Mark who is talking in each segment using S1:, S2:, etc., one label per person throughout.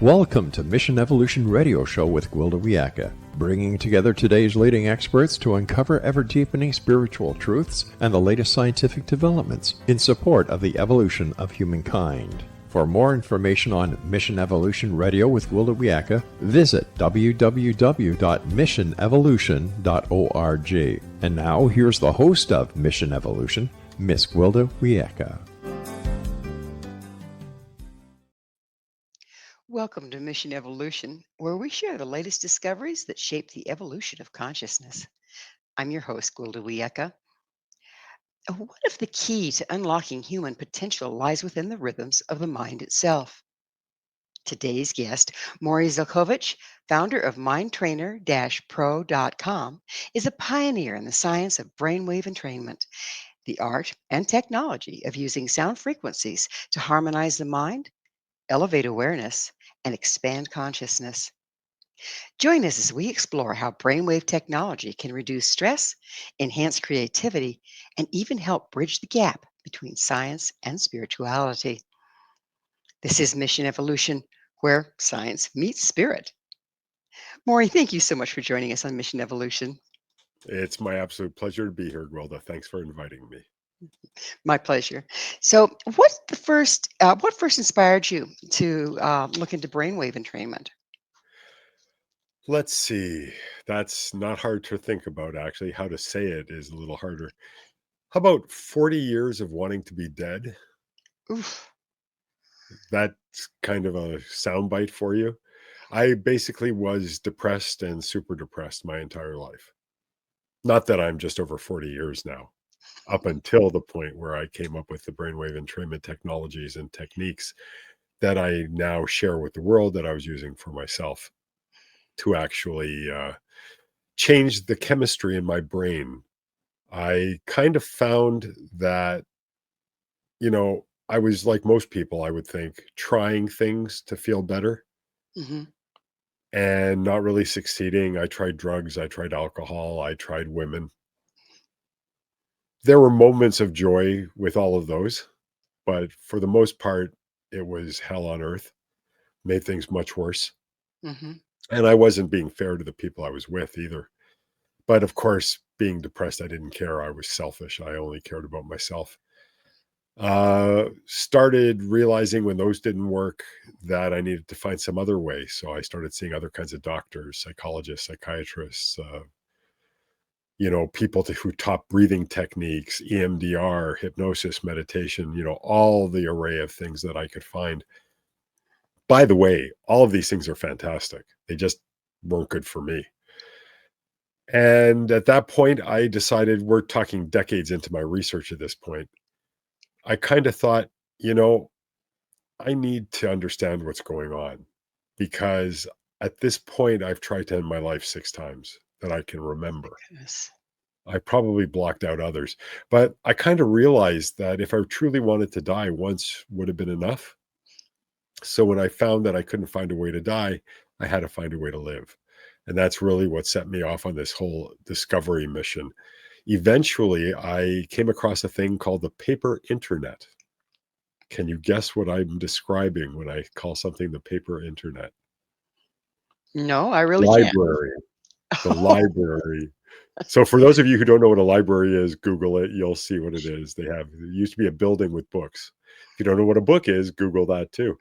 S1: Welcome to Mission Evolution Radio Show with Gwilda Wiyaka, bringing together today's leading experts to uncover ever-deepening spiritual truths and the latest scientific developments in support of the evolution of humankind. For more information on Mission Evolution Radio with Gwilda Wiyaka, visit www.missionevolution.org. And now, here's the host of Mission Evolution, Miss Gwilda Wiyaka.
S2: Welcome to Mission Evolution, where we share the latest discoveries that shape the evolution of consciousness. I'm your host, Gwilda Wiyaka. What if the key to unlocking human potential lies within the rhythms of the mind itself? Today's guest, Morry Zelcovitch, founder of MindTrainer PRO.com, is a pioneer in the science of brainwave entrainment, the art and technology of using sound frequencies to harmonize the mind, elevate awareness, and expand consciousness. Join us as we explore how brainwave technology can reduce stress, enhance creativity, and even help bridge the gap between science and spirituality. This is Mission Evolution, where science meets spirit. Morry, thank you so much for joining us on Mission Evolution.
S3: It's my absolute pleasure to be here, Gwilda. Thanks for inviting me.
S2: My pleasure. So, what first inspired you to look into brainwave entrainment?
S3: Let's see. That's not hard to think about, actually. How to say it is a little harder. How about 40 years of wanting to be dead?
S2: Oof.
S3: That's kind of a soundbite for you. I basically was depressed and super depressed my entire life. Not that I'm just over 40 years now. Up until the point where I came up with the brainwave entrainment technologies and techniques that I now share with the world that I was using for myself to actually change the chemistry in my brain. I kind of found that, I was like most people, I would think, trying things to feel better
S2: Hmm.
S3: and not really succeeding. I tried drugs, I tried alcohol, I tried women. There were moments of joy with all of those, but for the most part, it was hell on earth, made things much worse.
S2: Hmm.
S3: And I wasn't being fair to the people I was with either. But of course, being depressed, I didn't care. I was selfish. I only cared about myself. Started realizing when those didn't work that I needed to find some other way. So I started seeing other kinds of doctors, psychologists, psychiatrists, people who taught breathing techniques, EMDR, hypnosis, meditation, all the array of things that I could find. By the way, all of these things are fantastic. They just weren't good for me. And at that point, I decided, we're talking decades into my research at this point. I kind of thought, I need to understand what's going on, because at this point, I've tried to end my life 6 times that I can remember.
S2: Yes.
S3: I probably blocked out others, but I kind of realized that if I truly wanted to die, once would have been enough. So when I found that I couldn't find a way to die, I had to find a way to live. And that's really what set me off on this whole discovery mission. Eventually, I came across a thing called the paper internet. Can you guess what I'm describing when I call something the paper internet?
S2: No, I really can't.
S3: Library. The library. So for those of you who don't know what a library is, Google it. You'll see what it is. It used to be a building with books. If you don't know what a book is, Google that too.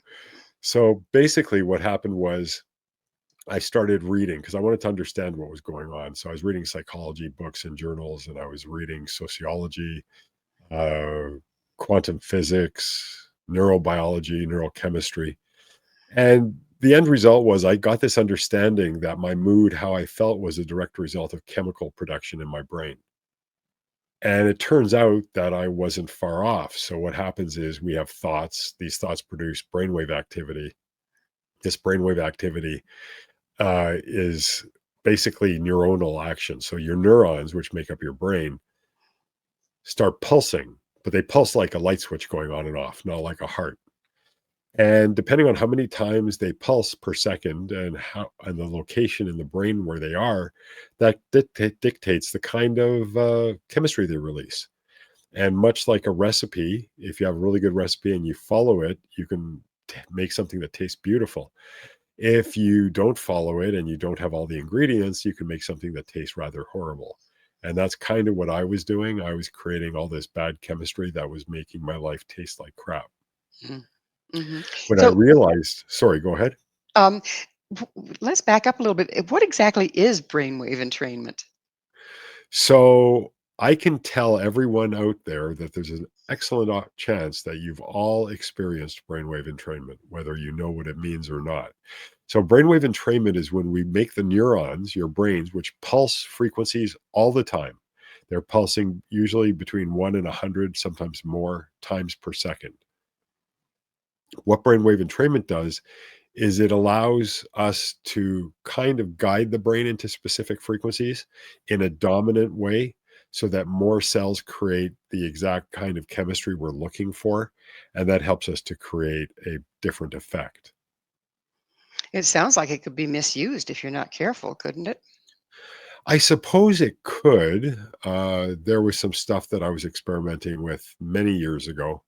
S3: So basically what happened was I started reading because I wanted to understand what was going on. So I was reading psychology books and journals, and I was reading sociology, quantum physics, neurobiology, neurochemistry. And the end result was I got this understanding that my mood, how I felt, was a direct result of chemical production in my brain. And it turns out that I wasn't far off. So what happens is we have thoughts. These thoughts produce brainwave activity. This brainwave activity is basically neuronal action. So your neurons, which make up your brain, start pulsing, but they pulse like a light switch going on and off, not like a heart. And depending on how many times they pulse per second and the location in the brain where they are, that dictates the kind of chemistry they release. And much like a recipe, if you have a really good recipe and you follow it, you can make something that tastes beautiful. If you don't follow it and you don't have all the ingredients, you can make something that tastes rather horrible. And that's kind of what I was doing. I was creating all this bad chemistry that was making my life taste like crap.
S2: Mm. Mhm.
S3: When I
S2: So,
S3: realized, sorry, go ahead.
S2: um, let's back up a little bit. What exactly is brainwave entrainment?
S3: So I can tell everyone out there that there's an excellent chance that you've all experienced brainwave entrainment, whether you know what it means or not. So, brainwave entrainment is when we make the neurons, your brains, which pulse frequencies all the time. They're pulsing usually between 1 and 100, sometimes more times per second. What brainwave entrainment does is it allows us to kind of guide the brain into specific frequencies in a dominant way so that more cells create the exact kind of chemistry we're looking for. And that helps us to create a different effect.
S2: It sounds like it could be misused if you're not careful, couldn't it?
S3: I suppose it could. There was some stuff that I was experimenting with many years ago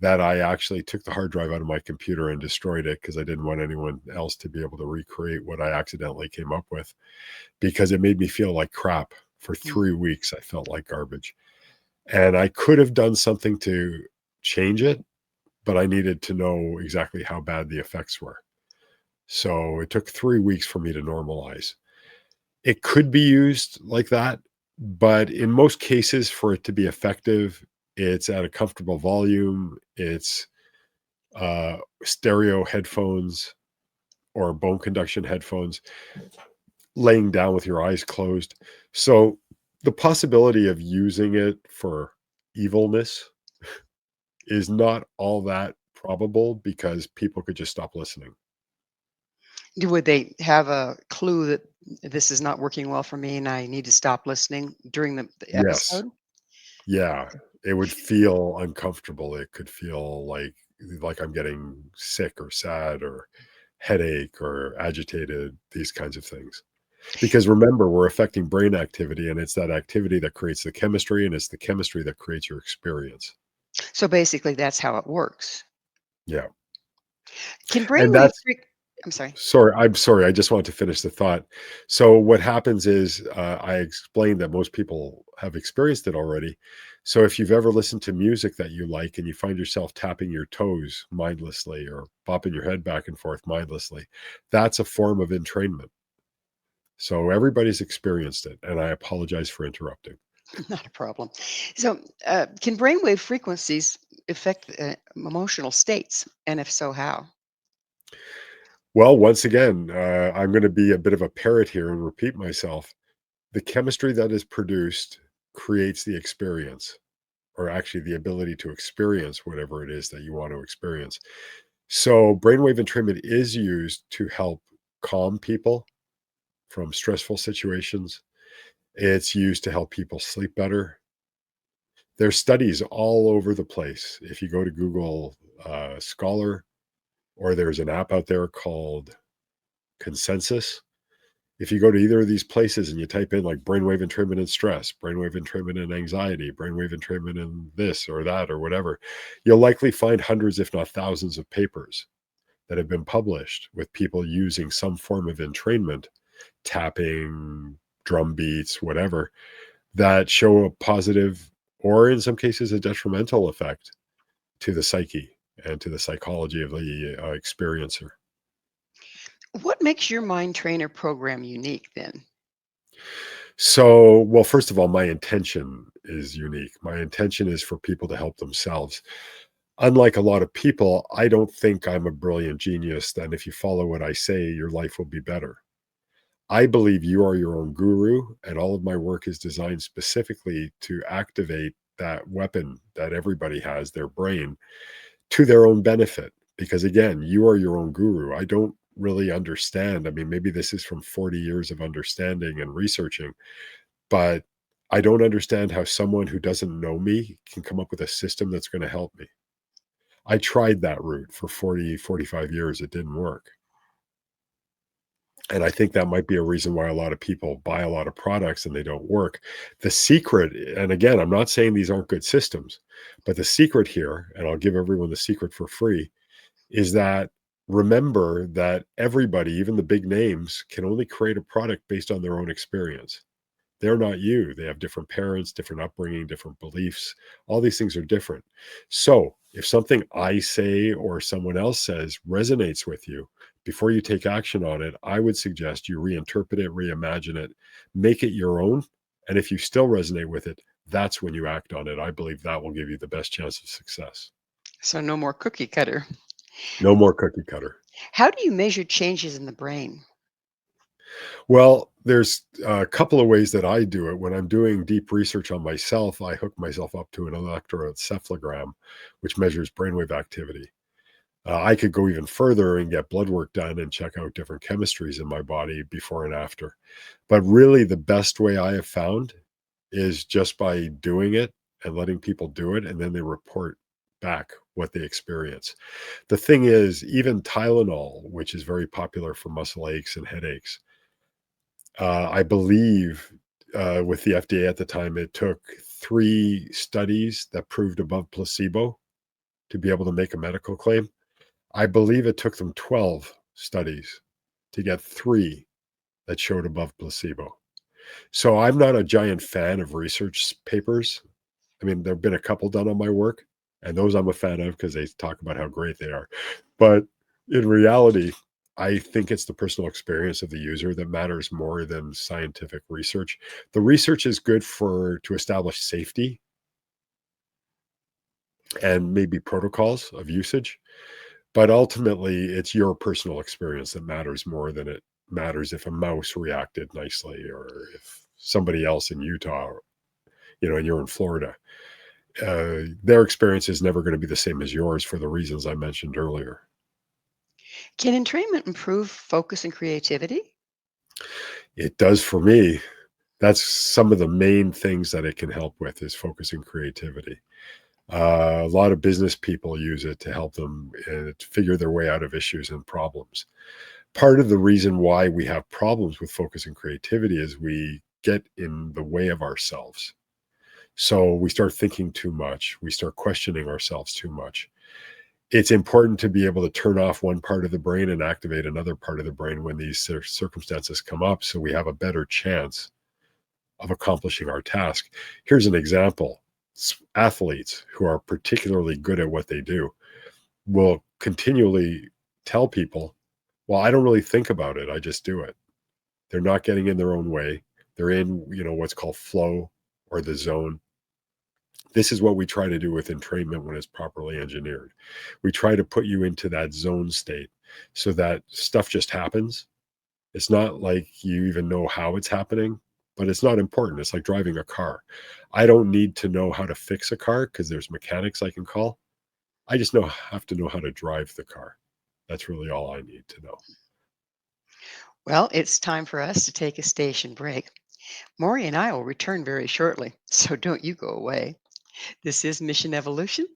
S3: that I actually took the hard drive out of my computer and destroyed it because I didn't want anyone else to be able to recreate what I accidentally came up with because it made me feel like crap. For
S2: Mm.
S3: 3 weeks, I felt like garbage. And I could have done something to change it, but I needed to know exactly how bad the effects were. So it took 3 weeks for me to normalize. It could be used like that, but in most cases, for it to be effective, it's at a comfortable volume. It's stereo headphones or bone conduction headphones, laying down with your eyes closed. So the possibility of using it for evilness is not all that probable because people could just stop listening.
S2: Would they have a clue that this is not working well for me and I need to stop listening during the
S3: Yes.
S2: episode?
S3: Yeah. It would feel uncomfortable. It could feel like I'm getting sick or sad or headache or agitated, these kinds of things. Because remember, we're affecting brain activity, and it's that activity that creates the chemistry, and it's the chemistry that creates your experience.
S2: So basically, that's how it works.
S3: Yeah.
S2: Can
S3: And
S2: brainwave
S3: that's
S2: freq I'm sorry.
S3: I'm sorry, I just wanted to finish the thought. So what happens is, I explained that most people have experienced it already. So if you've ever listened to music that you like and you find yourself tapping your toes mindlessly or bopping your head back and forth mindlessly, that's a form of entrainment. So everybody's experienced it, and I apologize for interrupting.
S2: Not a problem. So, can brainwave frequencies affect emotional states? And if so, how?
S3: Well, once again, I'm gonna be a bit of a parrot here and repeat myself. The chemistry that is produced creates the experience, or actually the ability to experience whatever it is that you want to experience. So, brainwave entrainment is used to help calm people from stressful situations. It's used to help people sleep better. There's studies all over the place. If you go to Google Scholar, or there's an app out there called Consensus. If you go to either of these places and you type in like brainwave entrainment and stress, brainwave entrainment and anxiety, brainwave entrainment and this or that or whatever, you'll likely find hundreds, if not thousands, of papers that have been published with people using some form of entrainment, tapping, drum beats, whatever, that show a positive or in some cases a detrimental effect to the psyche and to the psychology of the experiencer.
S2: What makes your mind trainer program unique then?
S3: So, well, first of all, my intention is unique. My intention is for people to help themselves. Unlike a lot of people, I don't think I'm a brilliant genius that if you follow what I say, your life will be better. I believe you are your own guru, and all of my work is designed specifically to activate that weapon that everybody has, their brain, to their own benefit. Because again, you are your own guru. I don't really understand. I mean, maybe this is from 40 years of understanding and researching, but I don't understand how someone who doesn't know me can come up with a system that's going to help me. I tried that route for 40, 45 years. It didn't work. And I think that might be a reason why a lot of people buy a lot of products and they don't work. The secret, and again, I'm not saying these aren't good systems, but the secret here, and I'll give everyone the secret for free, is that remember that everybody, even the big names, can only create a product based on their own experience. They're not you. They have different parents, different upbringing, different beliefs. All these things are different. So if something I say or someone else says resonates with you, before you take action on it, I would suggest you reinterpret it, reimagine it, make it your own. And if you still resonate with it, that's when you act on it. I believe that will give you the best chance of success.
S2: So no more cookie cutter.
S3: No more cookie cutter.
S2: How do you measure changes in the brain?
S3: Well, there's a couple of ways that I do it. When I'm doing deep research on myself, I hook myself up to an electroencephalogram, which measures brainwave activity. I could go even further and get blood work done and check out different chemistries in my body before and after. But really, the best way I have found is just by doing it and letting people do it, and then they report back what they experience. The thing is, even Tylenol, which is very popular for muscle aches and headaches, I believe with the FDA at the time, it took 3 studies that proved above placebo to be able to make a medical claim. I believe it took them 12 studies to get 3 that showed above placebo. So I'm not a giant fan of research papers. I mean, there have been a couple done on my work, and those I'm a fan of because they talk about how great they are. But in reality, I think it's the personal experience of the user that matters more than scientific research. The research is good to establish safety and maybe protocols of usage, but ultimately it's your personal experience that matters more than it matters if a mouse reacted nicely or if somebody else in Utah, and you're in Florida. Their experience is never going to be the same as yours for the reasons I mentioned earlier.
S2: Can entrainment improve focus and creativity?
S3: It does for me. That's some of the main things that it can help with is focus and creativity. A lot of business people use it to help them to figure their way out of issues and problems. Part of the reason why we have problems with focus and creativity is we get in the way of ourselves. So we start thinking too much. We start questioning ourselves too much. It's important to be able to turn off one part of the brain and activate another part of the brain when these circumstances come up so we have a better chance of accomplishing our task. Here's an example. Athletes who are particularly good at what they do will continually tell people, well, I don't really think about it. I just do it. They're not getting in their own way. They're in, what's called flow or the zone. This is what we try to do with entrainment when it's properly engineered. We try to put you into that zone state so that stuff just happens. It's not like you even know how it's happening, but it's not important. It's like driving a car. I don't need to know how to fix a car because there's mechanics I can call. I just have to know how to drive the car. That's really all I need to know.
S2: Well, it's time for us to take a station break. Morry and I will return very shortly, so don't you go away. This is Mission Evolution,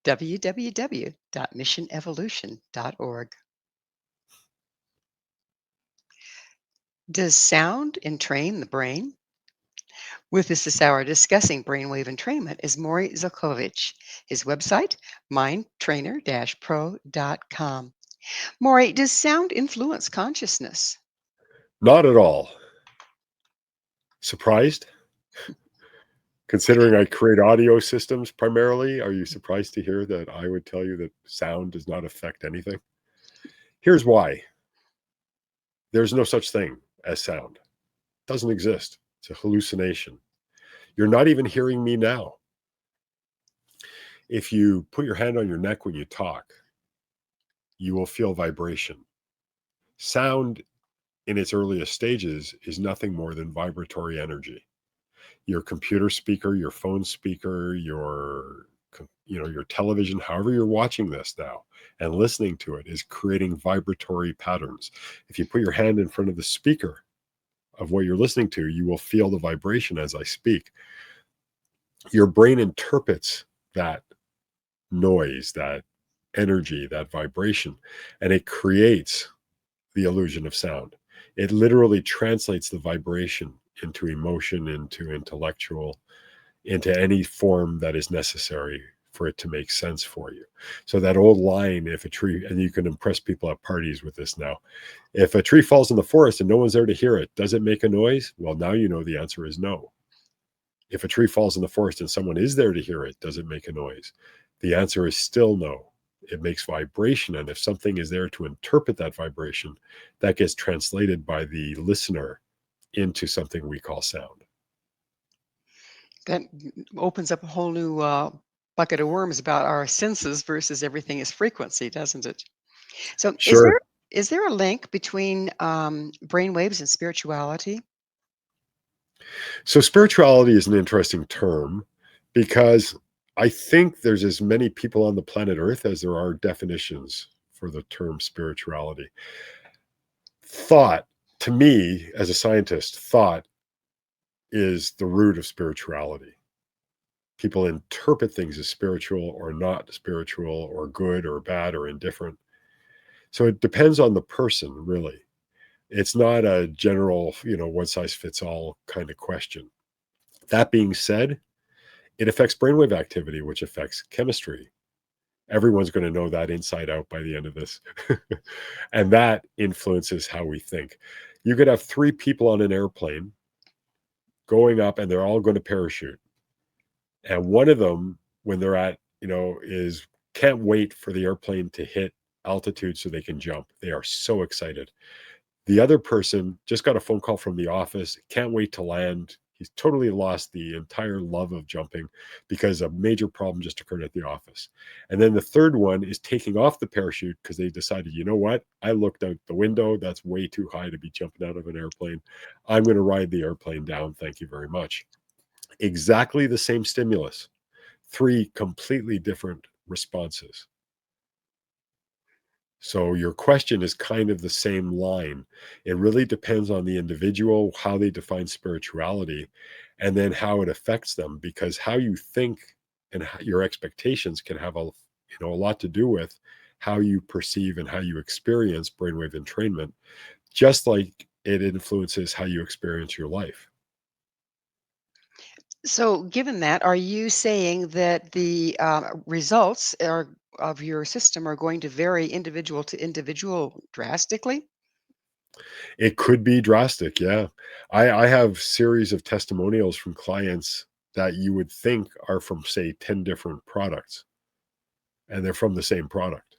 S2: www.missionevolution.org. Does sound entrain the brain? With us this hour discussing brainwave entrainment is Morry Zelcovitch. His website, MindTrainer PRO.com. Morry, does sound influence consciousness?
S3: Not at all. Surprised? Considering I create audio systems primarily, are you surprised to hear that I would tell you that sound does not affect anything? Here's why. There's no such thing as sound. It doesn't exist. It's a hallucination. You're not even hearing me now. If you put your hand on your neck when you talk, you will feel vibration. Sound in its earliest stages is nothing more than vibratory energy. Your computer speaker, your phone speaker, your television, however you're watching this now and listening to it, is creating vibratory patterns. If you put your hand in front of the speaker of what you're listening to, you will feel the vibration as I speak. Your brain interprets that noise, that energy, that vibration, and it creates the illusion of sound. It literally translates the vibration into emotion, into intellectual, into any form that is necessary for it to make sense for you. So that old line, if a tree, and you can impress people at parties with this now, if a tree falls in the forest and no one's there to hear it, does it make a noise? Well, now you know the answer is no. If a tree falls in the forest and someone is there to hear it, does it make a noise? The answer is still no. It makes vibration. And if something is there to interpret that vibration, that gets translated by the listener into something we call sound.
S2: That opens up a whole new bucket of worms about our senses versus everything is frequency, doesn't it? So,
S3: Sure.
S2: is there a link between brain waves and spirituality?
S3: So spirituality is an interesting term because I think there's as many people on the planet Earth as there are definitions for the term spirituality. Thought, to me, as a scientist, thought is the root of spirituality. People interpret things as spiritual or not spiritual or good or bad or indifferent. So it depends on the person, really. It's not a general, one size fits all kind of question. That being said, it affects brainwave activity, which affects chemistry. Everyone's going to know that inside out by the end of this. And that influences how we think. You could have 3 people on an airplane going up and they're all going to parachute. And one of them, when they're at, is can't wait for the airplane to hit altitude so they can jump. They are so excited. The other person just got a phone call from the office, can't wait to land. He's totally lost the entire love of jumping because a major problem just occurred at the office. And then the third one is taking off the parachute because they decided, you know what? I looked out the window. That's way too high to be jumping out of an airplane. I'm going to ride the airplane down. Thank you very much. Exactly the same stimulus. 3 completely different responses. So your question is kind of the same line. It really depends on the individual, how they define spirituality, and then how it affects them, because how you think and your expectations can have a lot to do with how you perceive and how you experience brainwave entrainment, just like it influences how you experience your life.
S2: So, given that, are you saying that the results of your system are going to vary individual to individual drastically?
S3: It could be drastic, yeah. I have series of testimonials from clients that you would think are from, say, 10 different products, and they're from the same product.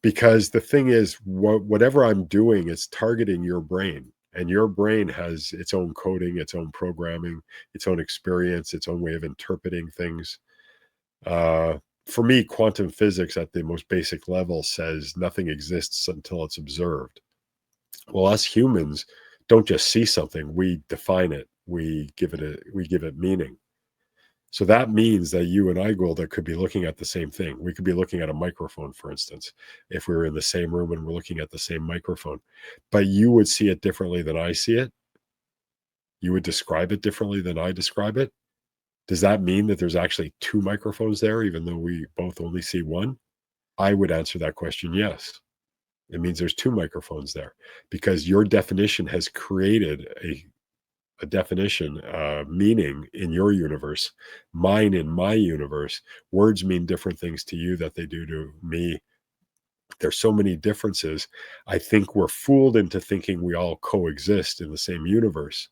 S3: Because the thing is, whatever I'm doing is targeting your brain, and your brain has its own coding, its own programming, its own experience, its own way of interpreting things. Uh, for me, quantum physics at the most basic level says nothing exists until it's observed. Well, us humans don't just see something, we define it, we give it meaning. So that means that you and I, Gwilda, could be looking at the same thing. We could be looking at a microphone, for instance, if we were in the same room and we're looking at the same microphone. But you would see it differently than I see it. You would describe it differently than I describe it. Does that mean that there's actually 2 microphones there, even though we both only see one? I would answer that question, yes. It means there's 2 microphones there because your definition has created a definition, meaning in your universe, mine in my universe. Words mean different things to you that they do to me. There's so many differences. I think we're fooled into thinking we all coexist in the same universe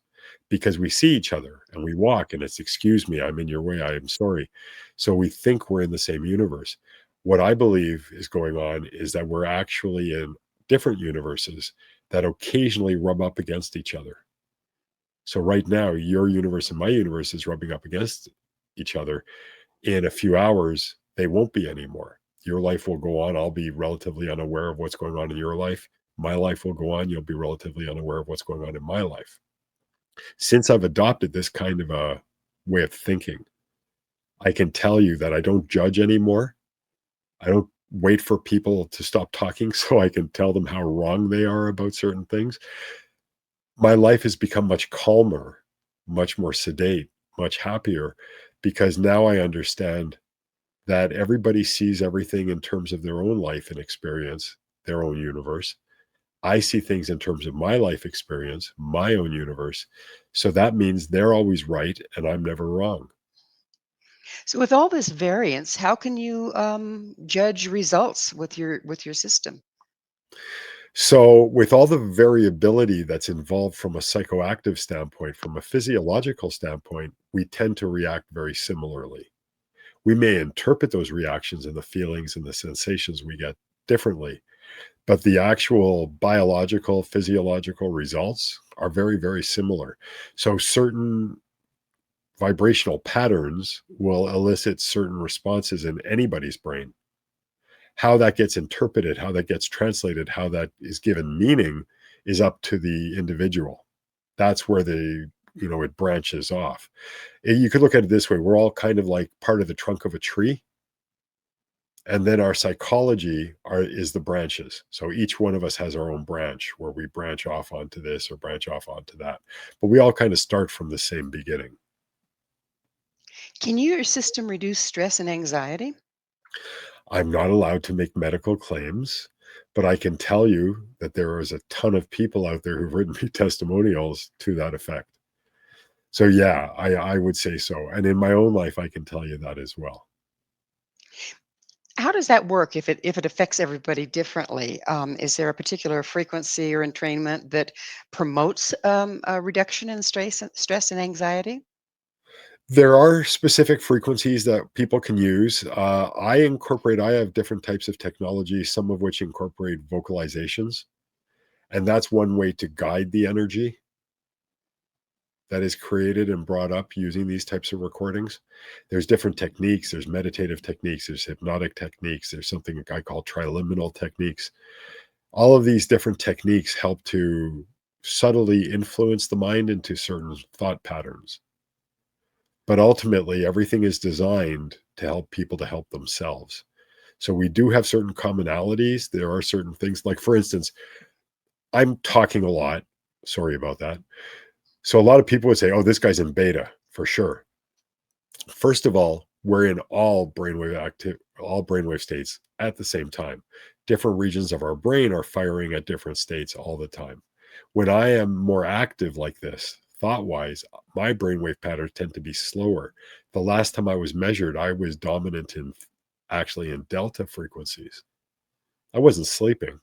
S3: because we see each other and we walk and it's, excuse me, I'm in your way, I am sorry. So we think we're in the same universe. What I believe is going on is that we're actually in different universes that occasionally rub up against each other. So right now, your universe and my universe is rubbing up against each other. In a few hours, they won't be anymore. Your life will go on. I'll be relatively unaware of what's going on in your life. My life will go on. You'll be relatively unaware of what's going on in my life. Since I've adopted this kind of a way of thinking, I can tell you that I don't judge anymore. I don't wait for people to stop talking so I can tell them how wrong they are about certain things. My life has become much calmer, much more sedate, much happier, because now I understand that everybody sees everything in terms of their own life and experience, their own universe. I see things in terms of my life experience, my own universe. So that means they're always right and I'm never wrong.
S2: So with all this variance, how can you judge results with your system?
S3: So, with all the variability that's involved from a psychoactive standpoint, from a physiological standpoint, we tend to react very similarly. We may interpret those reactions and the feelings and the sensations we get differently, but the actual biological, physiological results are very, very similar. So, certain vibrational patterns will elicit certain responses in anybody's brain. How that gets interpreted, how that gets translated, how that is given meaning is up to the individual. That's where it branches off. You could look at it this way: we're all kind of like part of the trunk of a tree, and then our psychology is the branches. So each one of us has our own branch where we branch off onto this or branch off onto that. But we all kind of start from the same beginning.
S2: Can your system reduce stress and anxiety?
S3: I'm not allowed to make medical claims, but I can tell you that there is a ton of people out there who've written me testimonials to that effect. So yeah, I would say so. And in my own life, I can tell you that as well.
S2: How does that work if it affects everybody differently? Is there a particular frequency or entrainment that promotes a reduction in stress and anxiety?
S3: There are specific frequencies that people can use. I have different types of technology, some of which incorporate vocalizations. And that's one way to guide the energy that is created and brought up using these types of recordings. There's different techniques. There's meditative techniques. There's hypnotic techniques. There's something I call triliminal techniques. All of these different techniques help to subtly influence the mind into certain thought patterns. But ultimately, everything is designed to help people to help themselves. So we do have certain commonalities. There are certain things, like, for instance, I'm talking a lot. Sorry about that. So a lot of people would say, oh, this guy's in beta for sure. First of all, we're in all brainwave states at the same time. Different regions of our brain are firing at different states all the time. When I am more active like this, thought wise, my brainwave patterns tend to be slower. The last time I was measured, I was dominant in delta frequencies. I wasn't sleeping.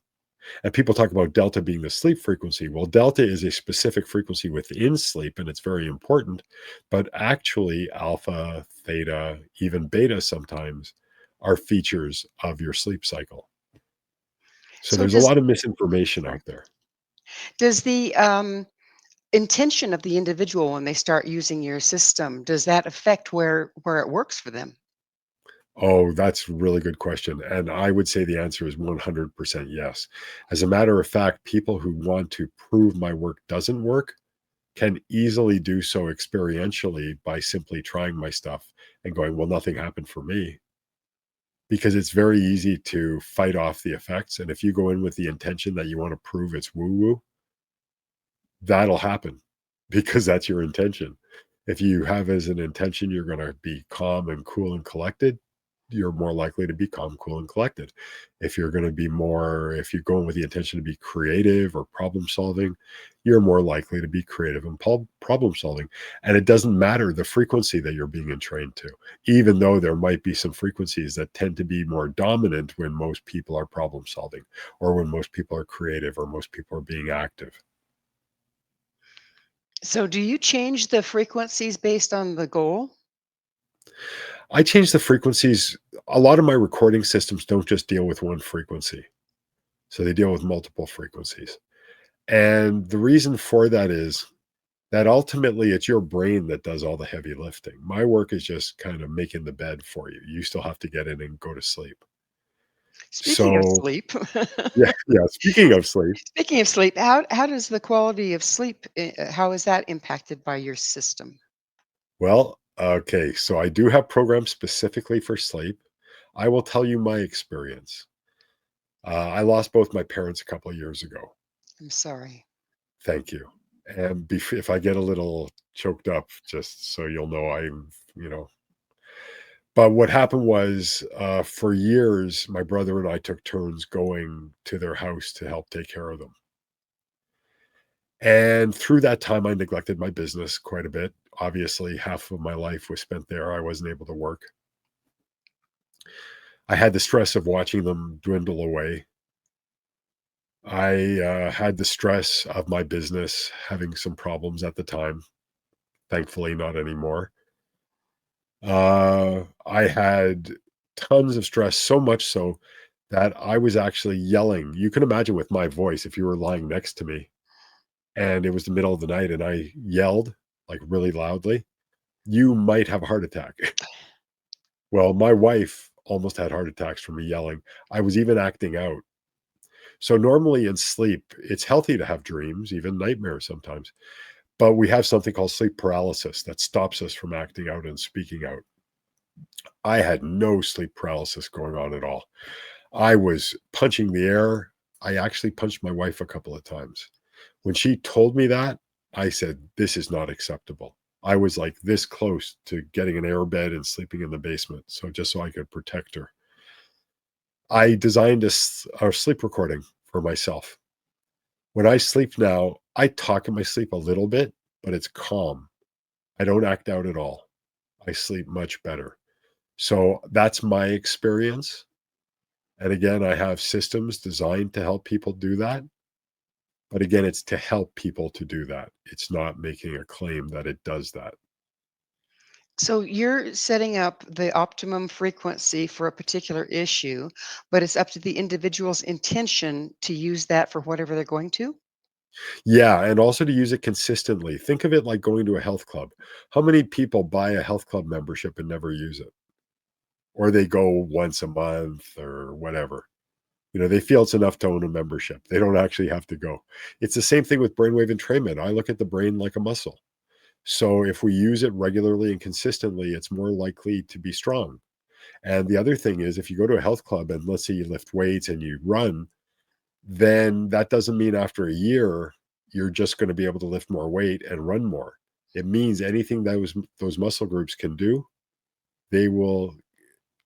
S3: And people talk about delta being the sleep frequency. Well, delta is a specific frequency within sleep, and it's very important. But actually, alpha, theta, even beta sometimes are features of your sleep cycle. So
S2: So
S3: there's a lot of misinformation out there.
S2: does the intention of the individual when they start using your system, does that affect where it works for them?
S3: Oh, that's a really good question. And I would say the answer is 100% yes. As a matter of fact, people who want to prove my work doesn't work can easily do so experientially by simply trying my stuff and going, well, nothing happened for me. Because it's very easy to fight off the effects. And if you go in with the intention that you want to prove it's woo woo, that'll happen because that's your intention. If you have as an intention, you're going to be calm and cool and collected, you're more likely to be calm, cool, and collected. If you're going with the intention to be creative or problem solving, you're more likely to be creative and problem solving. And it doesn't matter the frequency that you're being entrained to, even though there might be some frequencies that tend to be more dominant when most people are problem solving, or when most people are creative, or most people are being active.
S2: So do you change the frequencies based on the goal?
S3: I change the frequencies. A lot of my recording systems don't just deal with one frequency. So they deal with multiple frequencies. And the reason for that is that ultimately it's your brain that does all the heavy lifting. My work is just kind of making the bed for you. You still have to get in and go to sleep.
S2: Speaking of
S3: So
S2: sleep,
S3: yeah, yeah. Speaking of sleep,
S2: speaking of sleep, how does the quality of sleep, how is that impacted by your system?
S3: well, okay. So I do have programs specifically for sleep. I will tell you my experience. I lost both my parents a couple of years ago.
S2: I'm sorry.
S3: Thank you. And if I get a little choked up, just so you'll know, you know. But what happened was, for years, my brother and I took turns going to their house to help take care of them. And through that time, I neglected my business quite a bit. Obviously, half of my life was spent there. I wasn't able to work. I had the stress of watching them dwindle away. I had the stress of my business having some problems at the time. Thankfully, not anymore. I had tons of stress, so much so that I was actually yelling. You can imagine with my voice, if you were lying next to me and it was the middle of the night and I yelled like really loudly, you might have a heart attack. Well, my wife almost had heart attacks from me yelling. I was even acting out. So normally in sleep, it's healthy to have dreams, even nightmares sometimes. But we have something called sleep paralysis that stops us from acting out and speaking out. I had no sleep paralysis going on at all. I was punching the air. I actually punched my wife a couple of times. When she told me that, I said, this is not acceptable. I was like this close to getting an air bed and sleeping in the basement. So just so I could protect her. I designed a sleep recording for myself. When I sleep now, I talk in my sleep a little bit, but it's calm. I don't act out at all. I sleep much better. So that's my experience. And again, I have systems designed to help people do that. But again, it's to help people to do that. It's not making a claim that it does that.
S2: So you're setting up the optimum frequency for a particular issue, but it's up to the individual's intention to use that for whatever they're going to?
S3: Yeah, and also to use it consistently. Think of it like going to a health club. How many people buy a health club membership and never use it? Or they go once a month or whatever. They feel it's enough to own a membership. They don't actually have to go. It's the same thing with brainwave entrainment. I look at the brain like a muscle. So if we use it regularly and consistently, it's more likely to be strong. And the other thing is, if you go to a health club and let's say you lift weights and you run, then that doesn't mean after a year you're just going to be able to lift more weight and run more. It means anything that those muscle groups can do, they will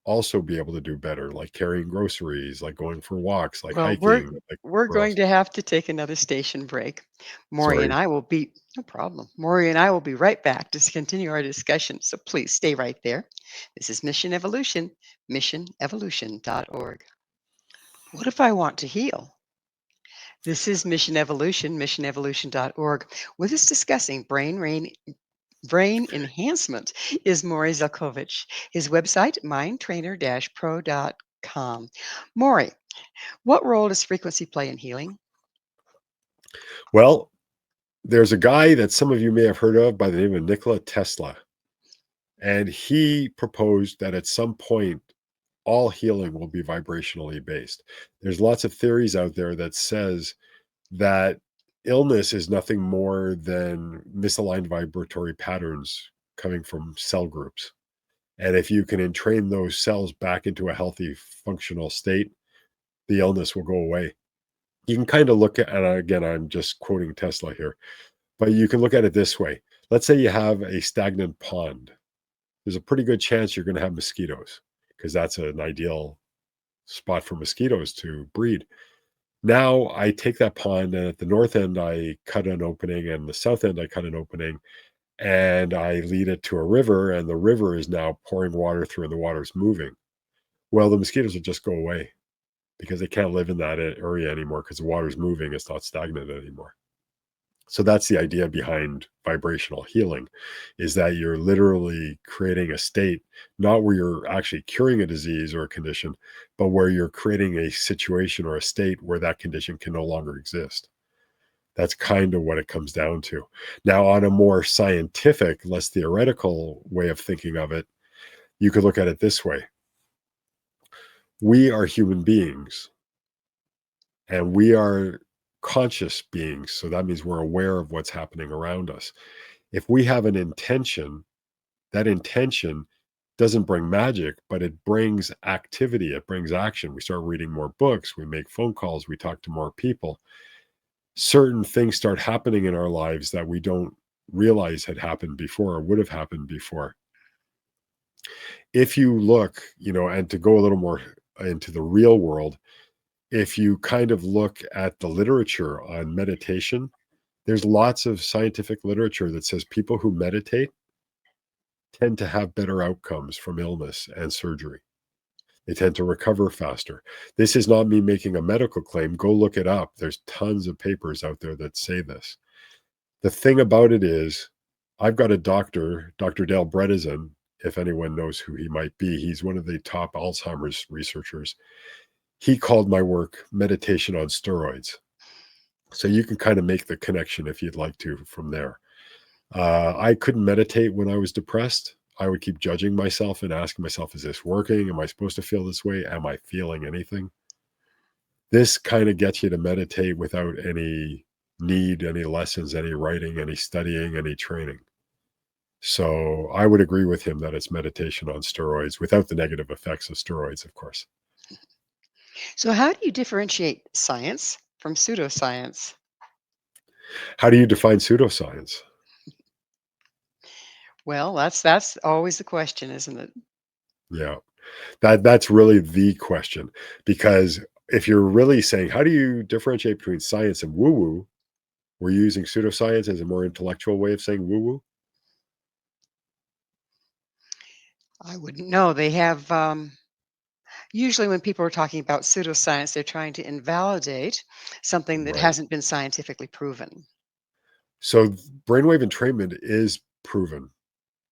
S3: also be able to do better, like carrying groceries, like going for walks, like
S2: Well, we're
S3: hiking, like
S2: we're
S3: for
S2: going
S3: us.
S2: to have to take another station break. Maury and
S3: Sorry.
S2: I will be no problem. Maury and I will be right back to continue our discussion. So please stay right there. This is Mission Evolution, missionevolution.org. What if I want to heal? This is Mission Evolution, missionevolution.org. With us discussing brain enhancement is Morry Zelcovitch. His website, mindtrainer-pro.com. Maury, what role does frequency play in healing?
S3: Well, there's a guy that some of you may have heard of by the name of Nikola Tesla. And he proposed that at some point, all healing will be vibrationally based. There's lots of theories out there that says that illness is nothing more than misaligned vibratory patterns coming from cell groups. And if you can entrain those cells back into a healthy, functional state, the illness will go away. You can kind of look at, and again, I'm just quoting Tesla here, but you can look at it this way. Let's say you have a stagnant pond. There's a pretty good chance you're going to have mosquitoes because that's an ideal spot for mosquitoes to breed. Now I take that pond and at the north end, I cut an opening and the south end, I cut an opening and I lead it to a river and the river is now pouring water through and the water's moving. Well, the mosquitoes will just go away because they can't live in that area anymore because the water's moving. It's not stagnant anymore. So that's the idea behind vibrational healing, is that you're literally creating a state, not where you're actually curing a disease or a condition, but where you're creating a situation or a state where that condition can no longer exist. That's kind of what it comes down to. Now, on a more scientific, less theoretical way of thinking of it, you could look at it this way. We are human beings and we are conscious beings. So that means we're aware of what's happening around us. If we have an intention, that intention doesn't bring magic, but it brings activity, it brings action. We start reading more books, we make phone calls, we talk to more people. Certain things start happening in our lives that we don't realize had happened before or would have happened before. If you look, and to go a little more into the real world, if you kind of look at the literature on meditation, there's lots of scientific literature that says people who meditate tend to have better outcomes from illness and surgery. They tend to recover faster. This is not me making a medical claim. Go look it up. There's tons of papers out there that say this. The thing about it is, I've got a doctor, Dr. Dale Bredesen, if anyone knows who he might be. He's one of the top Alzheimer's researchers. He called my work meditation on steroids. So you can kind of make the connection if you'd like to from there. I couldn't meditate when I was depressed. I would keep judging myself and asking myself, is this working? Am I supposed to feel this way? Am I feeling anything? This kind of gets you to meditate without any need, any lessons, any writing, any studying, any training. So I would agree with him that it's meditation on steroids without the negative effects of steroids, of course.
S2: So, how do you differentiate science from pseudoscience?
S3: How do you define pseudoscience?
S2: Well, that's always the question, isn't it?
S3: Yeah, that's really the question. Because if you're really saying, how do you differentiate between science and woo-woo? We're using pseudoscience as a more intellectual way of saying woo-woo?
S2: I wouldn't know. They have usually when people are talking about pseudoscience, they're trying to invalidate something that
S3: Right.
S2: hasn't been scientifically proven.
S3: So brainwave entrainment is proven.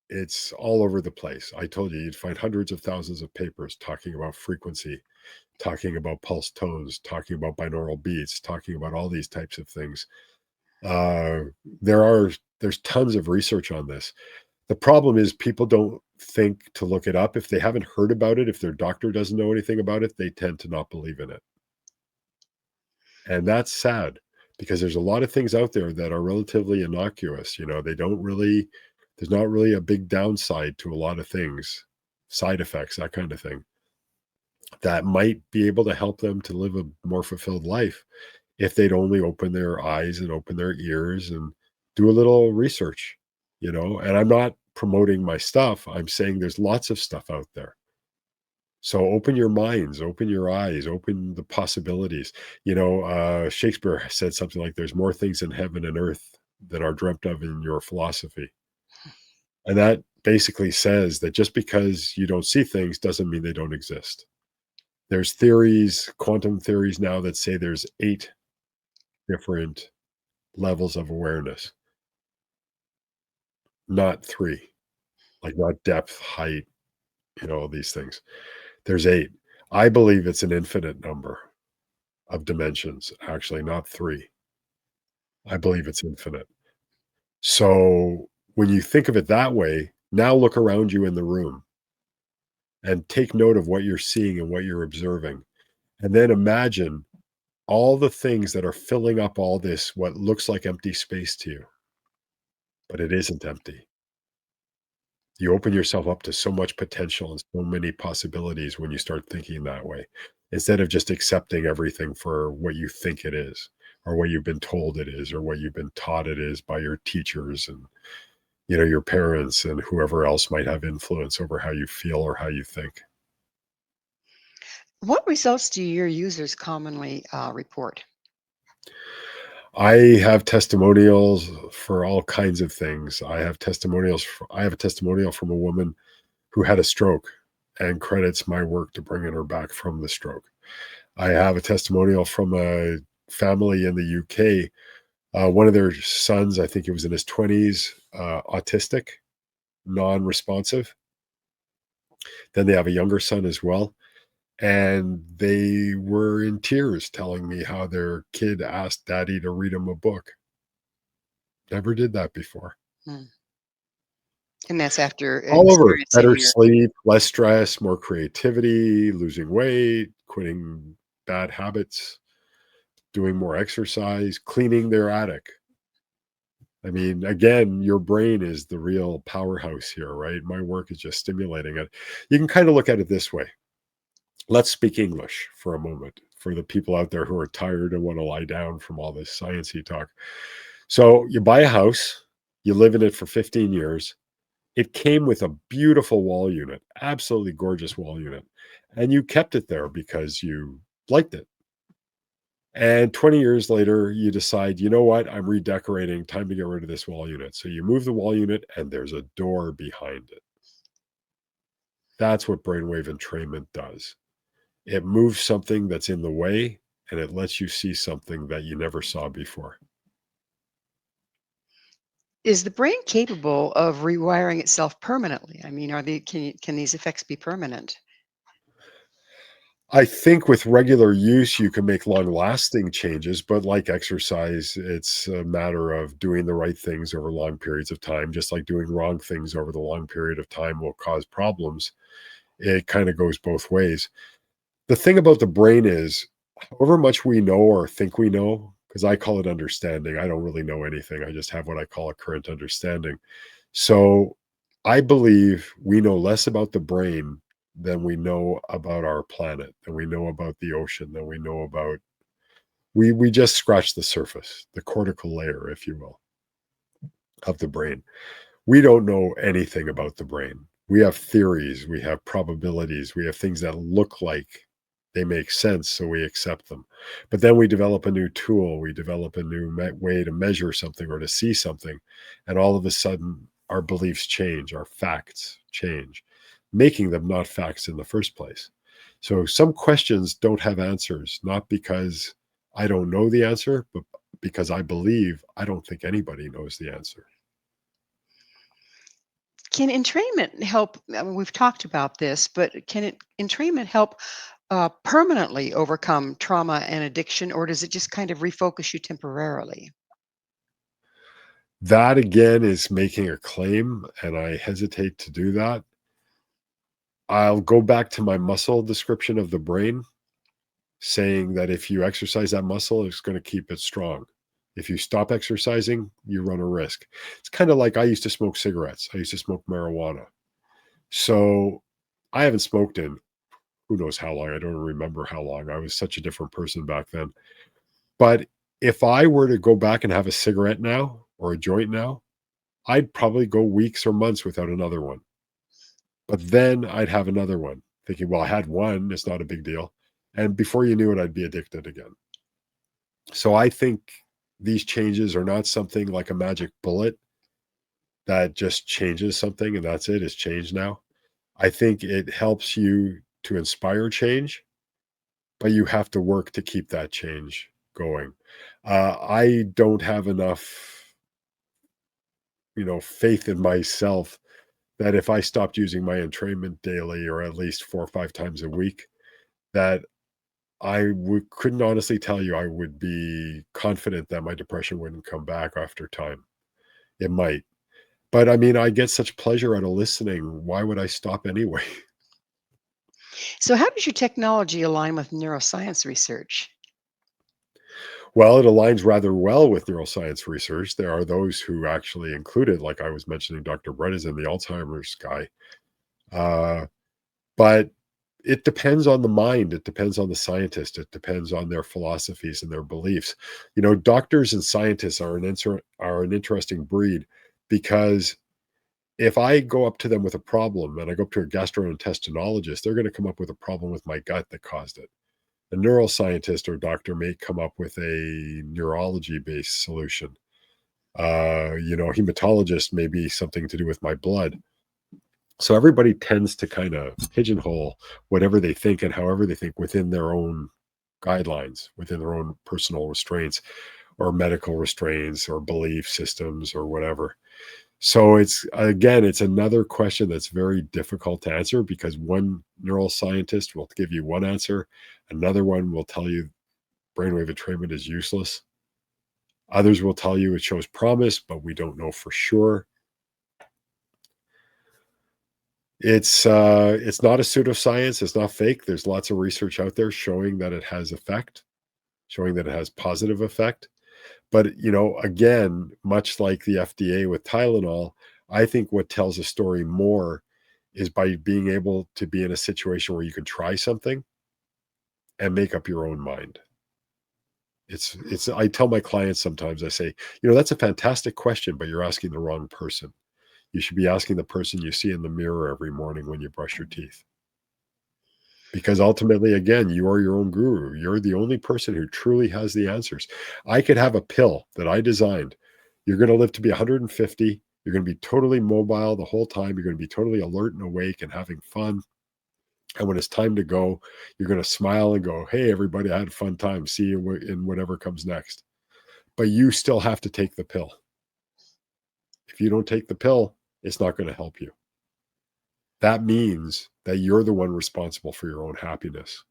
S3: It's all over the place. I told you, you'd find hundreds of thousands of papers talking about frequency, talking about pulse tones, talking about binaural beats, talking about all these types of things. Uh, there's tons of research on this. The problem is people don't think to look it up. If they haven't heard about it, if their doctor doesn't know anything about it, they tend to not believe in it. And that's sad because there's a lot of things out there that are relatively innocuous. They don't really, there's not really a big downside to a lot of things, side effects, that kind of thing, that might be able to help them to live a more fulfilled life if they'd only open their eyes and open their ears and do a little research. And I'm not promoting my stuff. I'm saying there's lots of stuff out there. So open your minds, open your eyes, open the possibilities. Shakespeare said something like, there's more things in heaven and earth than are dreamt of in your philosophy. And that basically says that just because you don't see things doesn't mean they don't exist. There's theories, quantum theories now that say there's 8 different levels of awareness, not 3, like not depth, height, these things. There's 8. I believe it's an infinite number of dimensions, actually, not 3. I believe it's infinite. So when you think of it that way, now look around you in the room and take note of what you're seeing and what you're observing. And then imagine all the things that are filling up all this, what looks like empty space to you, but it isn't empty. You open yourself up to so much potential and so many possibilities when you start thinking that way, instead of just accepting everything for what you think it is, or what you've been told it is, or what you've been taught it is by your teachers and your parents and whoever else might have influence over how you feel or how you think.
S2: What results do your users commonly report?
S3: I have testimonials for all kinds of things. I have a testimonial from a woman who had a stroke and credits my work to bringing her back from the stroke. I have a testimonial from a family in the UK. One of their sons, I think he was in his 20s, autistic, non-responsive. Then they have a younger son as well. And they were in tears telling me how their kid asked daddy to read him a book. Never did that before.
S2: Hmm. And that's after
S3: All over.
S2: experiencing
S3: Better
S2: your.
S3: sleep, less stress, more creativity, losing weight, quitting bad habits, doing more exercise, cleaning their attic. I mean, again, your brain is the real powerhouse here, right? My work is just stimulating it. You can kind of look at it this way. Let's speak English for a moment for the people out there who are tired and want to lie down from all this sciencey talk. So you buy a house, you live in it for 15 years. It came with a beautiful wall unit, absolutely gorgeous wall unit, and you kept it there because you liked it. And 20 years later, you decide, you know what? I'm redecorating. Time to get rid of this wall unit. So you move the wall unit, and there's a door behind it. That's what brainwave entrainment does. It moves something that's in the way, and it lets you see something that you never saw before.
S2: Is the brain capable of rewiring itself permanently? I mean, can these effects be permanent?
S3: I think with regular use, you can make long-lasting changes, but like exercise, it's a matter of doing the right things over long periods of time. Just like doing wrong things over the long period of time will cause problems. It kind of goes both ways. The thing about the brain is, however much we know or think we know, because I call it understanding, I don't really know anything. I just have what I call a current understanding. So I believe we know less about the brain than we know about our planet, than we know about the ocean, than we know about we just scratched the surface, the cortical layer, if you will, of the brain. We don't know anything about the brain. We have theories, we have probabilities, we have things that look like they make sense, so we accept them. But then we develop a new tool, we develop a new way to measure something or to see something, and all of a sudden, our beliefs change, our facts change, making them not facts in the first place. So some questions don't have answers, not because I don't know the answer, but because I believe I don't think anybody knows the answer.
S2: Can entrainment help? I mean, we've talked about this, but entrainment help permanently overcome trauma and addiction, or does it just kind of refocus you temporarily?
S3: That again is making a claim, and I hesitate to do that. I'll go back to my muscle description of the brain, saying that if you exercise that muscle, it's going to keep it strong. If you stop exercising, you run a risk. It's kind of like I used to smoke cigarettes, I used to smoke marijuana. So I haven't smoked in who knows how long. I don't remember how long. I was such a different person back then. But if I were to go back and have a cigarette now or a joint now, I'd probably go weeks or months without another one. But then I'd have another one, thinking, well, I had one, it's not a big deal. And before you knew it, I'd be addicted again. So I think these changes are not something like a magic bullet that just changes something and that's it, it's changed now. I think it helps you to inspire change, but you have to work to keep that change going. I don't have enough, faith in myself that if I stopped using my entrainment daily or at least 4 or 5 times a week, that couldn't honestly tell you I would be confident that my depression wouldn't come back after time. It might. But I mean, I get such pleasure out of listening. Why would I stop anyway?
S2: So, how does your technology align with neuroscience research?
S3: Well, it aligns rather well with neuroscience research. There are those who actually include it, like I was mentioning, Dr. Bredesen, the Alzheimer's guy. Uh, but it depends on the mind. It depends on the scientist. It depends on their philosophies and their beliefs. Doctors and scientists are an interesting breed because if I go up to them with a problem and I go up to a gastroenterologist, they're going to come up with a problem with my gut that caused it. A neuroscientist or doctor may come up with a neurology-based solution. Hematologist may be something to do with my blood. So everybody tends to kind of pigeonhole whatever they think and however they think within their own guidelines, within their own personal restraints or medical restraints or belief systems or whatever. So it's another question that's very difficult to answer because one neuroscientist will give you one answer, another one will tell you brainwave entrainment is useless. Others will tell you it shows promise, but we don't know for sure. It's not a pseudoscience, it's not fake. There's lots of research out there showing that it has effect, showing that it has positive effect. But, again, much like the FDA with Tylenol, I think what tells a story more is by being able to be in a situation where you can try something and make up your own mind. I tell my clients sometimes, I say, that's a fantastic question, but you're asking the wrong person. You should be asking the person you see in the mirror every morning when you brush your teeth. Because ultimately, again, you are your own guru. You're the only person who truly has the answers. I could have a pill that I designed. You're going to live to be 150. You're going to be totally mobile the whole time. You're going to be totally alert and awake and having fun. And when it's time to go, you're going to smile and go, hey, everybody, I had a fun time. See you in whatever comes next. But you still have to take the pill. If you don't take the pill, it's not going to help you. That means that you're the one responsible for your own happiness.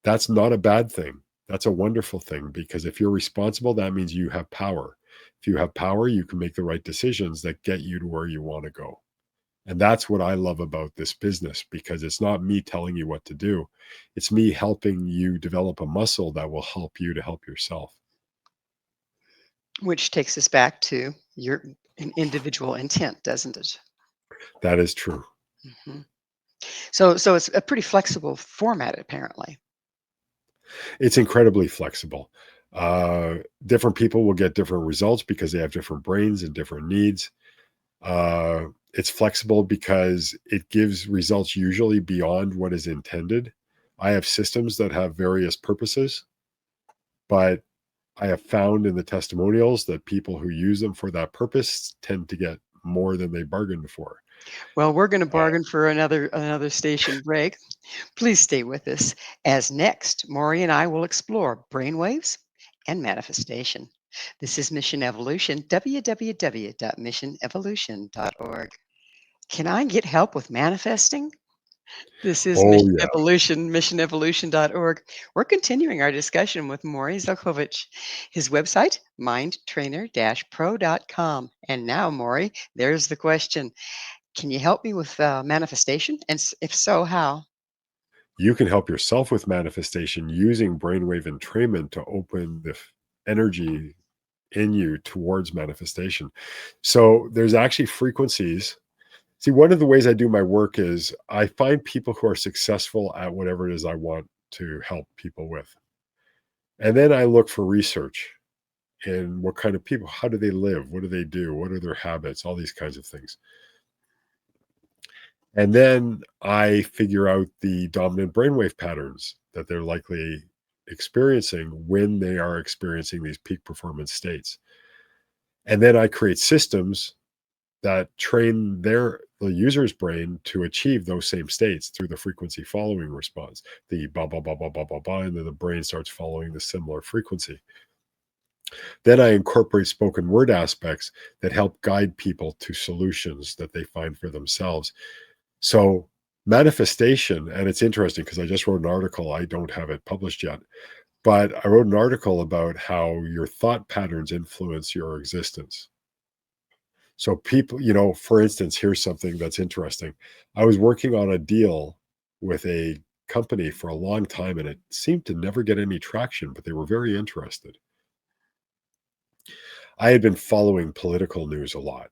S3: That's not a bad thing. That's a wonderful thing, because if you're responsible, that means you have power. If you have power, you can make the right decisions that get you to where you want to go. And that's what I love about this business, because it's not me telling you what to do. It's me helping you develop a muscle that will help you to help yourself.
S2: Which takes us back to your individual intent, doesn't it?
S3: That is true.
S2: hmm So it's a pretty flexible format, apparently.
S3: It's incredibly flexible. Different people will get different results because they have different brains and different needs. It's flexible because it gives results usually beyond what is intended. I have systems that have various purposes, but I have found in the testimonials that people who use them for that purpose tend to get more than they bargained for.
S2: Well, we're going to bargain for another station break. Please stay with us, as next, Morry and I will explore brainwaves and manifestation. This is Mission Evolution, www.missionevolution.org. Can I get help with manifesting? This is
S3: Oh,
S2: Mission
S3: yeah.
S2: Evolution, missionevolution.org. We're continuing our discussion with Morry Zelcovitch. His website, MindTrainer-pro.com. And now, Morry, there's the question. Can you help me with manifestation? And if so, how?
S3: You can help yourself with manifestation using brainwave entrainment to open the energy in you towards manifestation. So there's actually frequencies. See, one of the ways I do my work is I find people who are successful at whatever it is I want to help people with. And then I look for research in what kind of people, how do they live? What do they do? What are their habits? All these kinds of things. And then I figure out the dominant brainwave patterns that they're likely experiencing when they are experiencing these peak performance states. And then I create systems that train the user's brain to achieve those same states through the frequency following response. The ba ba ba ba ba ba ba, and then the brain starts following the similar frequency. Then I incorporate spoken word aspects that help guide people to solutions that they find for themselves. So manifestation, and it's interesting because I just wrote an article. I don't have it published yet, but I wrote an article about how your thought patterns influence your existence. So people, for instance, here's something that's interesting. I was working on a deal with a company for a long time, and it seemed to never get any traction, but they were very interested. I had been following political news a lot.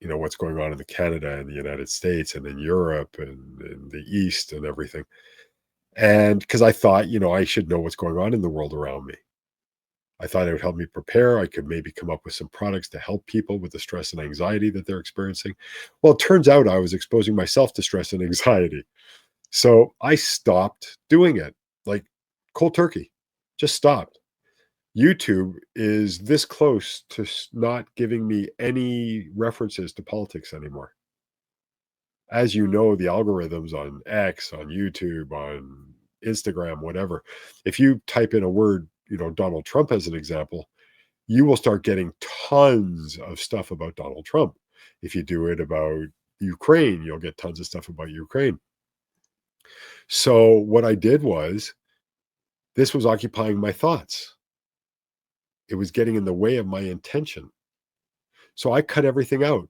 S3: What's going on in Canada and the United States and in Europe and in the East and everything. And because I thought, I should know what's going on in the world around me. I thought it would help me prepare. I could maybe come up with some products to help people with the stress and anxiety that they're experiencing. Well, it turns out I was exposing myself to stress and anxiety. So I stopped doing it, like cold turkey, just stopped. YouTube is this close to not giving me any references to politics anymore. As you know, the algorithms on X, on YouTube, on Instagram, whatever, if you type in a word, Donald Trump as an example, you will start getting tons of stuff about Donald Trump. If you do it about Ukraine, you'll get tons of stuff about Ukraine. So what I did was, this was occupying my thoughts. It was getting in the way of my intention. So I cut everything out.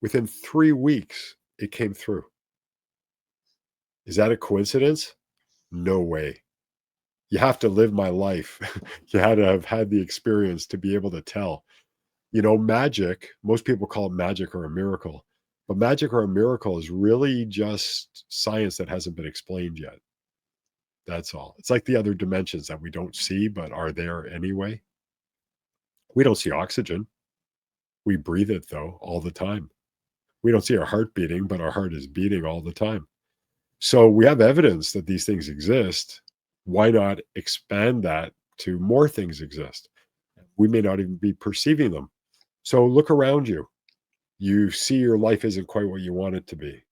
S3: Within 3 weeks, it came through. Is that a coincidence? No way. You have to live my life. You had to have had the experience to be able to tell. Magic, most people call it magic or a miracle, but magic or a miracle is really just science that hasn't been explained yet. That's all. It's like the other dimensions that we don't see, but are there anyway. We don't see oxygen. We breathe it, though, all the time. We don't see our heart beating, but our heart is beating all the time. So we have evidence that these things exist. Why not expand that to more things exist? We may not even be perceiving them. So look around you. You see your life isn't quite what you want it to be.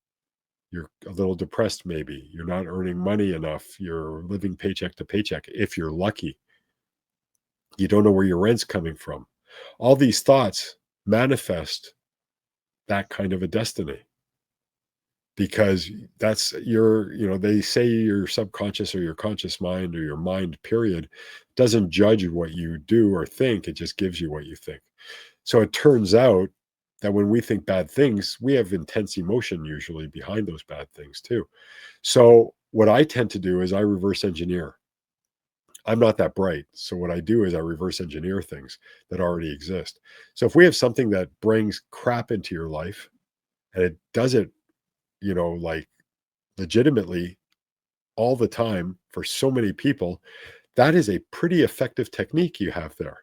S3: You're a little depressed, maybe. You're not earning money enough. You're living paycheck to paycheck, if you're lucky. You don't know where your rent's coming from. All these thoughts manifest that kind of a destiny, because that's they say your subconscious or your conscious mind or your mind, period, doesn't judge what you do or think. It just gives you what you think. So it turns out that when we think bad things, we have intense emotion usually behind those bad things too. So what I tend to do is I reverse engineer. I'm not that bright. So what I do is I reverse engineer things that already exist. So if we have something that brings crap into your life and it does it, like legitimately all the time for so many people, that is a pretty effective technique you have there.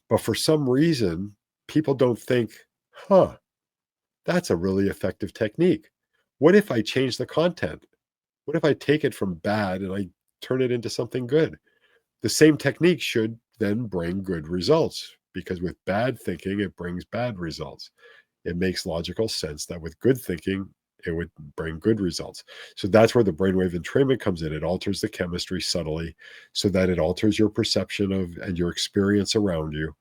S3: But for some reason, people don't think, huh, that's a really effective technique. What if I change the content? What if I take it from bad and I turn it into something good? The same technique should then bring good results, because with bad thinking, it brings bad results. It makes logical sense that with good thinking, it would bring good results. So that's where the brainwave entrainment comes in. It alters the chemistry subtly so that it alters your perception of and your experience around you.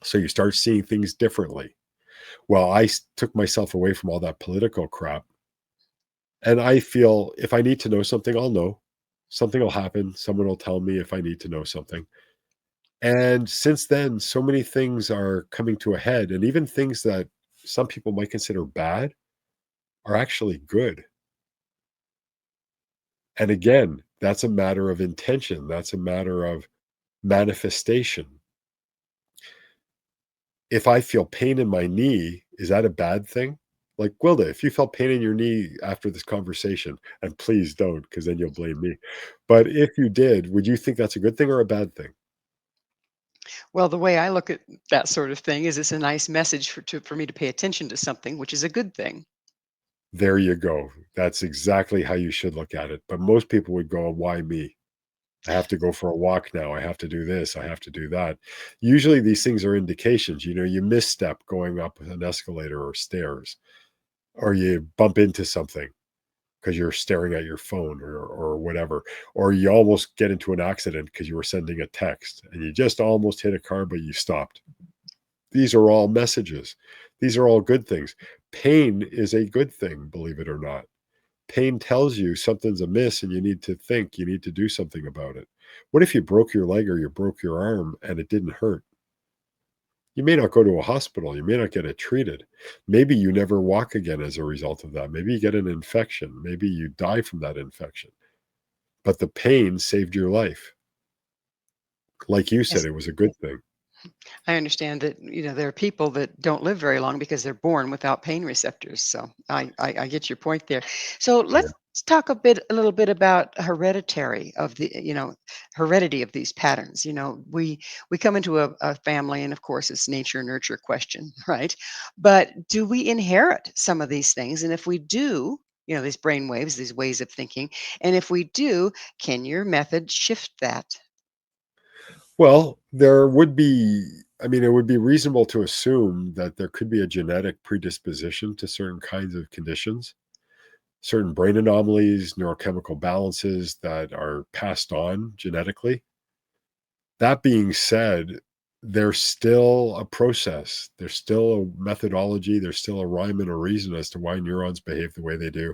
S3: So you start seeing things differently. Well, took myself away from all that political crap. And I feel if I need to know something, I'll know. Something will happen. Someone will tell me if I need to know something. And since then, so many things are coming to a head. And even things that some people might consider bad are actually good. And again, that's a matter of intention. That's a matter of manifestation. If I feel pain in my knee, is that a bad thing? Like, Gwilda, if you felt pain in your knee after this conversation, and please don't, because then you'll blame me. But if you did, would you think that's a good thing or a bad thing?
S2: Well, the way I look at that sort of thing is it's a nice message for me to pay attention to something, which is a good thing.
S3: There you go. That's exactly how you should look at it. But most people would go, why me? I have to go for a walk now. I have to do this. I have to do that. Usually these things are indications. You misstep going up an escalator or stairs, or you bump into something because you're staring at your phone or whatever, or you almost get into an accident because you were sending a text and you just almost hit a car, but you stopped. These are all messages. These are all good things. Pain is a good thing, believe it or not. Pain tells you something's amiss and you need to think, you need to do something about it. What if you broke your leg or you broke your arm and it didn't hurt? You may not go to a hospital. You may not get it treated. Maybe you never walk again as a result of that. Maybe you get an infection. Maybe you die from that infection. But the pain saved your life. Like you said,
S2: Yes.
S3: it was a good thing.
S2: I understand that, there are people that don't live very long because they're born without pain receptors. So I get your point there. So
S3: Yeah.
S2: let's talk a little bit about heredity of these patterns. We come into a family, and of course, it's nature nurture question, right? But do we inherit some of these things? And if we do, these brain waves, these ways of thinking, and if we do, can your method shift that?
S3: Well, there would be, it would be reasonable to assume that there could be a genetic predisposition to certain kinds of conditions, certain brain anomalies, neurochemical balances that are passed on genetically. That being said, there's still a process, there's still a methodology, there's still a rhyme and a reason as to why neurons behave the way they do,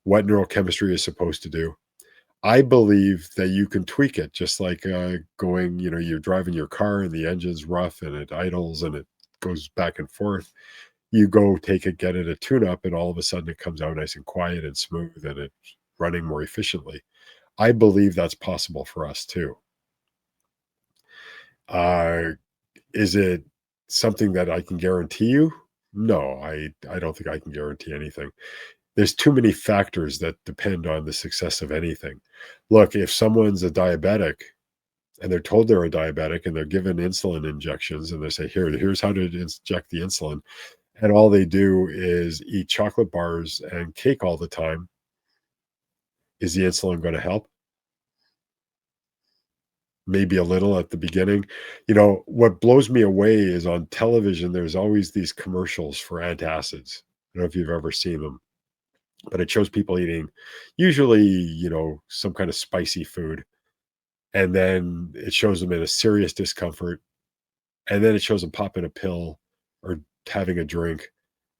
S3: what neurochemistry is supposed to do. I believe that you can tweak it just like you're driving your car and the engine's rough and it idles and it goes back and forth. You go take it, get it a tune up, and all of a sudden it comes out nice and quiet and smooth and it's running more efficiently. I believe that's possible for us too. Uh, is it something that I can guarantee you? No, I don't think I can guarantee anything. There's too many factors that depend on the success of anything. Look, if someone's a diabetic and they're told they're a diabetic and they're given insulin injections and they say, here's how to inject the insulin. And all they do is eat chocolate bars and cake all the time. Is the insulin going to help? maybe a little at the beginning. What blows me away is on television, there's always these commercials for antacids. I don't know if you've ever seen them, but it shows people eating usually, some kind of spicy food. And then it shows them in a serious discomfort. And then it shows them popping a pill or having a drink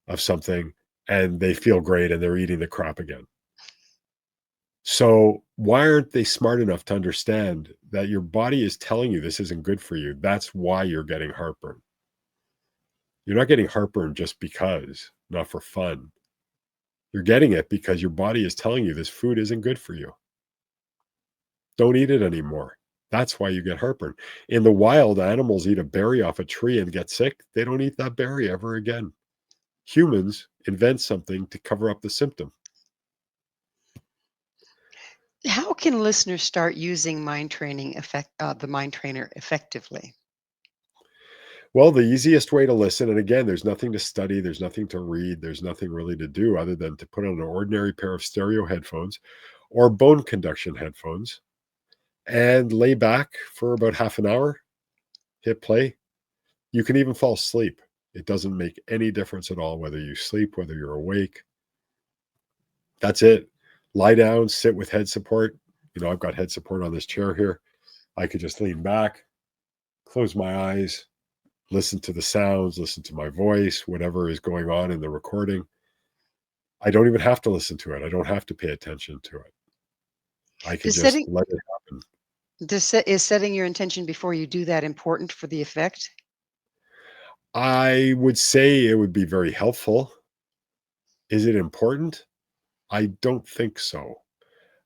S3: of something, and they feel great and they're eating the crap again. So why aren't they smart enough to understand that your body is telling you this isn't good for you? That's why you're getting heartburn. You're not getting heartburn just because, not for fun. You're getting it because your body is telling you this food isn't good for you. Don't eat it anymore. That's why you get heartburn. In the wild, animals eat a berry off a tree and get sick. They don't eat that berry ever again. Humans invent something to cover up the symptom.
S2: How can listeners start using the mind trainer effectively?
S3: Well, the easiest way to listen, and again, there's nothing to study, there's nothing to read, there's nothing really to do other than to put on an ordinary pair of stereo headphones or bone conduction headphones and lay back for about half an hour, hit play. You can even fall asleep. It doesn't make any difference at all whether you sleep, whether you're awake. That's it. Lie down, sit with head support. I've got head support on this chair here. I could just lean back, close my eyes, listen to the sounds, listen to my voice, whatever is going on in the recording. I don't even have to listen to it. I don't have to pay attention to it. I can
S2: Does
S3: just
S2: setting
S3: let it happen.
S2: is setting your intention before you do that important for the effect?
S3: I would say it would be very helpful. Is it important? I don't think so.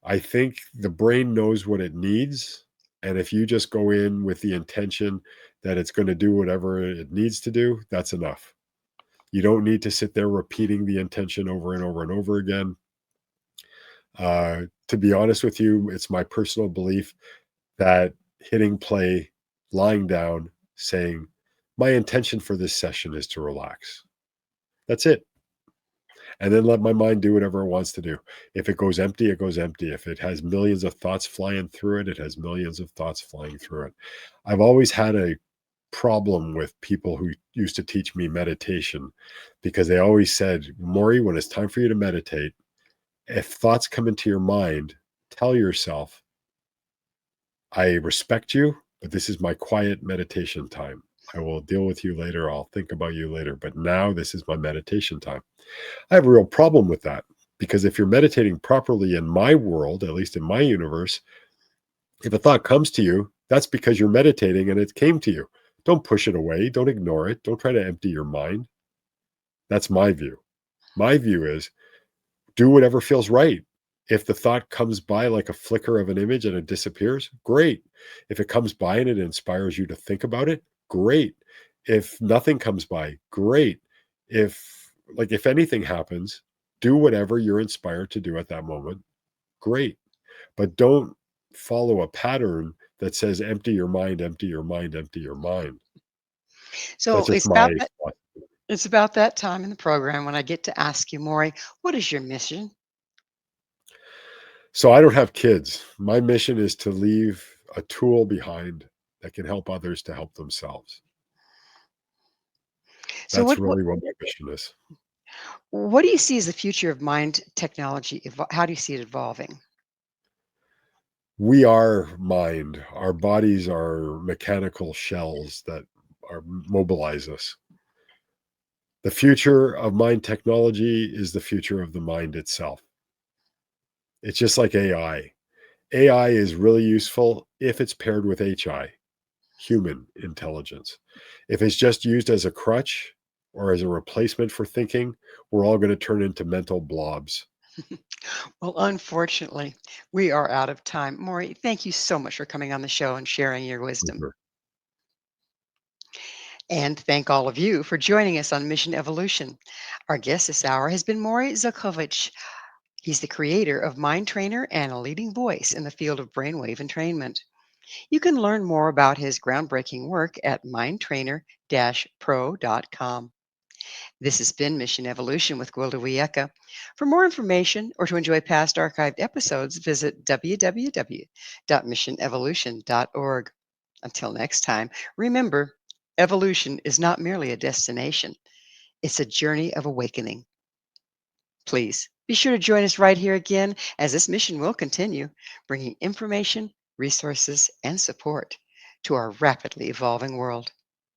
S3: I think the brain knows what it needs. And if you just go in with the intention that it's going to do whatever it needs to do, that's enough. You don't need to sit there repeating the intention over and over and over again. To be honest with you, it's my personal belief that hitting play, lying down, saying, my intention for this session is to relax. That's it. And then let my mind do whatever it wants to do. If it goes empty, it goes empty. If it has millions of thoughts flying through it, it has millions of thoughts flying through it. I've always had a problem with people who used to teach me meditation because they always said, Morry, when it's time for you to meditate, if thoughts come into your mind, tell yourself, I respect you, but this is my quiet meditation time. I will deal with you later. I'll think about you later. But now this is my meditation time. I have a real problem with that because if you're meditating properly in my world, at least in my universe, if a thought comes to you, that's because you're meditating and it came to you. Don't push it away. Don't ignore it. Don't try to empty your mind. That's my view. My view is do whatever feels right. If the thought comes by like a flicker of an image and it disappears, great. If it comes by and it inspires you to think about it, great. If nothing comes by, great. If anything happens, do whatever you're inspired to do at that moment, great. But don't follow a pattern that says empty your mind, empty your mind, empty your mind. That's
S2: So
S3: just my thought.
S2: it's about that time in the program when I get to ask you, Morry, what is your mission?
S3: So I don't have kids. My mission is to leave a tool behind that can help others to help themselves.
S2: So
S3: That's really what my mission is.
S2: what do you see as the future of mind technology? How do you see it evolving?
S3: We are mind. Our bodies are mechanical shells that mobilize us. The future of mind technology is the future of the mind itself. It's just like AI. AI is really useful if it's paired with HI, human intelligence. If it's just used as a crutch or as a replacement for thinking, we're all going to turn into mental blobs.
S2: Well, unfortunately, we are out of time. Morry, thank you so much for coming on the show and sharing your wisdom.
S3: Super.
S2: And thank all of you for joining us on Mission Evolution. Our guest this hour has been Morry Zelcovitch. He's the creator of Mind Trainer and a leading voice in the field of brainwave entrainment. You can learn more about his groundbreaking work at mindtrainer-pro.com. This has been Mission Evolution with Gwilda Wiyaka. For more information or to enjoy past archived episodes, visit www.missionevolution.org. Until next time, remember, evolution is not merely a destination, it's a journey of awakening. Please be sure to join us right here again as this mission will continue, bringing information, resources, and support to our rapidly evolving world.